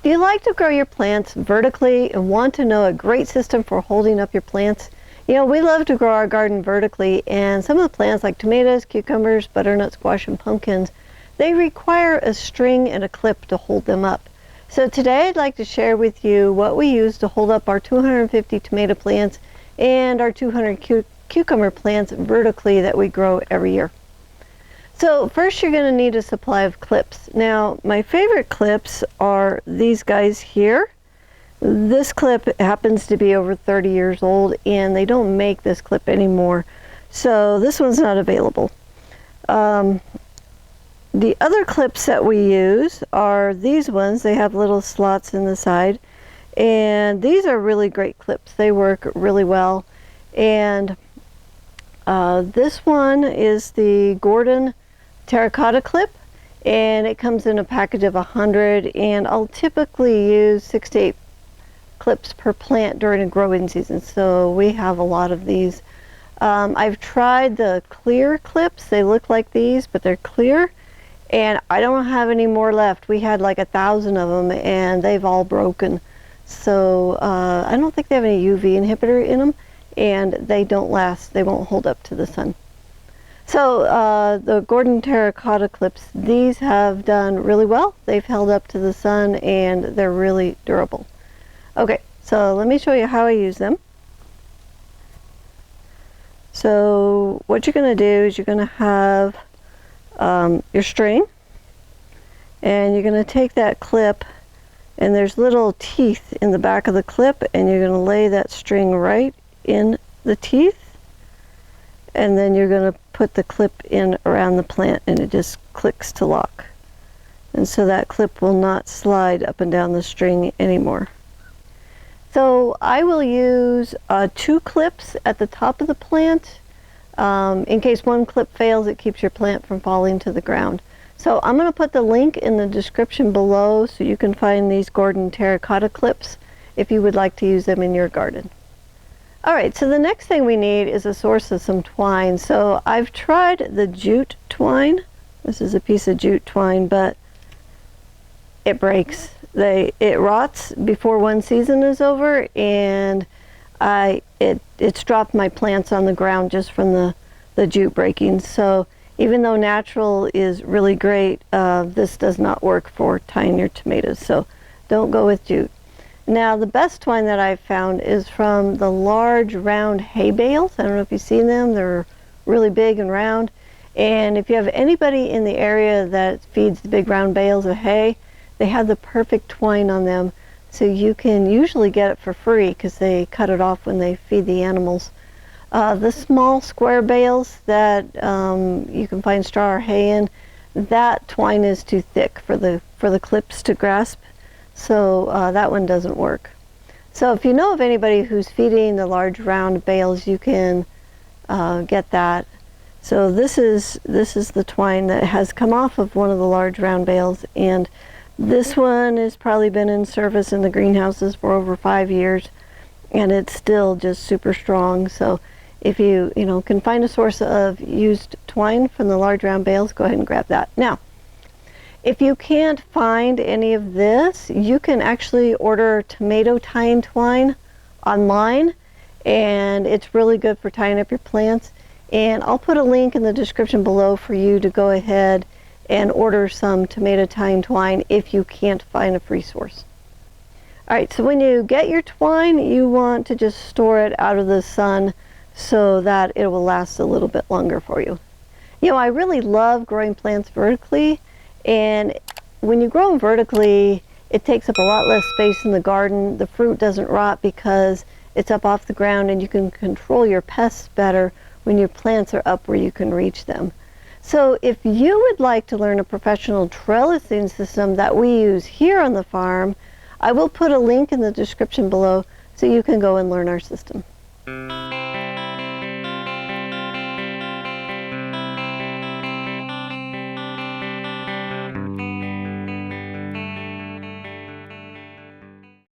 you like to grow your plants vertically and want to know a great system for holding up your plants, you know, we love to grow our garden vertically, and some of the plants like tomatoes, cucumbers, butternut squash, and pumpkins, they require a string and a clip to hold them up. So today I'd like to share with you what we use to hold up our 250 tomato plants and our 200 cucumber plants vertically that we grow every year. So first you're going to need a supply of clips. Now my favorite clips are these guys here. This clip happens to be over 30 years old and they don't make this clip anymore. So this one's not available. The other clips that we use are these ones. They have little slots in the side. And these are really great clips. They work really well. And this one is the Gordon terracotta clip, and it comes in a package of 100, and I'll typically use 6 to 8 clips per plant during a growing season, so we have a lot of these. I've tried the clear clips. They look like these, but they're clear, and I don't have any more left. We had like 1,000 of them and they've all broken, so I don't think they have any UV inhibitor in them, and they don't last. They won't hold up to the sun. So the Gordon terracotta clips, these have done really well. They've held up to the sun and they're really durable. Okay, so let me show you how I use them. So what you're going to do is you're going to have your string, and you're going to take that clip, and there's little teeth in the back of the clip, and you're going to lay that string right in the teeth. And then you're going to put the clip in around the plant, and it just clicks to lock. And so that clip will not slide up and down the string anymore. So I will use 2 clips at the top of the plant. In case one clip fails, it keeps your plant from falling to the ground. So I'm going to put the link in the description below so you can find these Gordon terracotta clips if you would like to use them in your garden. Alright, so the next thing we need is a source of some twine. So I've tried the jute twine. This is a piece of jute twine, but it breaks. It rots before one season is over, and it's dropped my plants on the ground just from the jute breaking. So even though natural is really great, this does not work for tying your tomatoes. So don't go with jute. Now the best twine that I've found is from the large round hay bales. I don't know if you've seen them. They're really big and round. And if you have anybody in the area that feeds the big round bales of hay, they have the perfect twine on them. So you can usually get it for free because they cut it off when they feed the animals. The small square bales that you can find straw or hay in, that twine is too thick for the clips to grasp. So that one doesn't work. So if you know of anybody who's feeding the large round bales, you can get that. So this is the twine that has come off of one of the large round bales, and this one has probably been in service in the greenhouses for over 5 years, and it's still just super strong. So if you can find a source of used twine from the large round bales, go ahead and grab that. Now, if you can't find any of this, you can actually order tomato tying twine online, and it's really good for tying up your plants. And I'll put a link in the description below for you to go ahead and order some tomato tying twine if you can't find a free source. Alright, so when you get your twine, you want to just store it out of the sun so that it will last a little bit longer for you. You know, I really love growing plants vertically. And when you grow them vertically, it takes up a lot less space in the garden. The fruit doesn't rot because it's up off the ground, and you can control your pests better when your plants are up where you can reach them. So if you would like to learn a professional trellising system that we use here on the farm, I will put a link in the description below so you can go and learn our system.